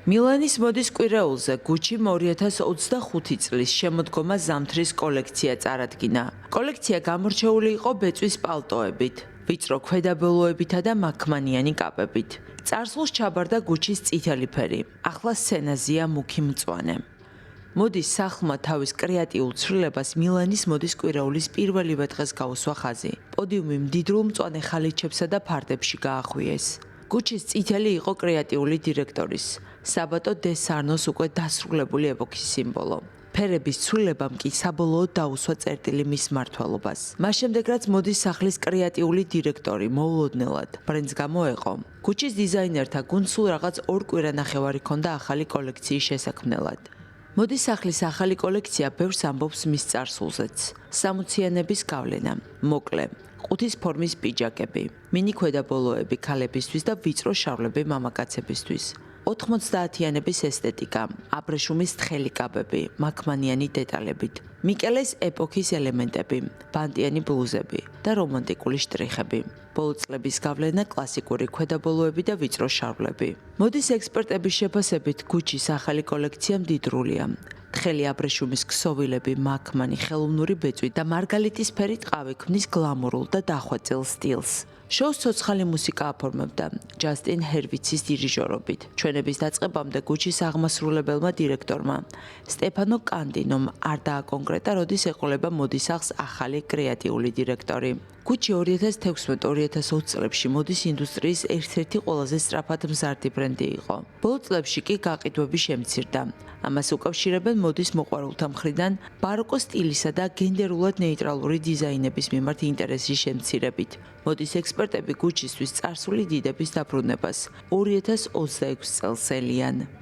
მილანის მოდის კვირაულზე გუჩიმ 2025 წლის შემოდგომა ზამთრის კოლექცია წარადგინა. კოლექცია გამორჩეული იყო ბეწვის პალტოებით, ვიწრო ქვედაბოლოებითა და მაქმანიანი კაპებით. წარსულს ჩაბარდა გუჩის წითელი ფერი, ახლა სცენაზეა მუქი მწვანე. მოდის სახლმა თავის კრეატიულ ცვლილებას მილანის მოდის კვირაულის პირველივე დღეს გაუსვა ხაზი. პოდიუმი მდიდრულ მწვანე ხალიჩებსა და ფარდებში გაახვიეს. გუჩის წითელი იყო კრეატიული დირექტორის, საბატო დე სარნოს უკვე დასრულებული ეპოქის სიმბოლო. ფერების ცვლილებამ კი საბოლოოდ დაუსვა წერტილი მის მმართველობას. მას შემდეგ რაც მოდის სახლის კრეატიული დირექტორი მოულოდნელად ბრენდს გამოეყო, გუჩის დიზაინერთა გუნდს სულ რაღაც 2 კვირანახევარი ჰქონდა ახალი კოლექციის შესაქმნელად. მოდის სახლის ახალი კოლექცია ბევრს ამბობს მის წარსულზეც. 60-იანების გავლენა, მოკლე, ყუთის ფორმის პიჯაკები, მინი ქვედაბოლოები ქალებისთვის და ვიწრო შავლები მამაკაცებისთვის. 90-იანების ესთეტიკა, აბრეშუმის თხელი კაბები, მაქმანიანი დეტალებით, მიკელეს ეპოქის ელემენტები, ბანტიანი ბლუზები და რომანტიკული შტრიხები. ბოლო წლების გავლენა კლასიკური ქვედაბოლოები და ვიწრო შავლები. მოდის ექსპერტების შეფასებით გუჩის ახალი კოლექცია მდიდრულია. თხელი აბრეშუმის ქსოვილები, მაქმანი, ხელოვნური ბეწვი და მარგალიტის ფერი ტყავი ქმნის გლამურულ და დახვეწილ სტილს. შოუს ცოცხალი მუსიკა აფორმებდა ჯასტინ ჰერვიცის დირიჟორობით. ჩვენების დაწყებამდე გუჩის აღმასრულებელმა დირექტორმა სტეფანო კანდინომ არ დააკონკრეტა, როდის ეყოლება მოდის სახლს ახალი კრეატიული დირექტორი. გუჩი 2016-2020 წლებში მოდის ინდუსტრიის ერთ-ერთი ყველაზე სწრაფად მზარდი ბრენდი იყო. ბოლო წლებში კი გაყიდვები შემცირდა. ამას უკავშირებენ მოდის მოყვარულთა მხრიდან ბაროკო სტილისა და გენდერულად ნეიტრალური დიზაინების მიმართ ინტერესის შემცირებით. მოდის ექსპერტები გუჩისთვის წარსული დიდების დაბრუნებას 2026 წელს ელიან.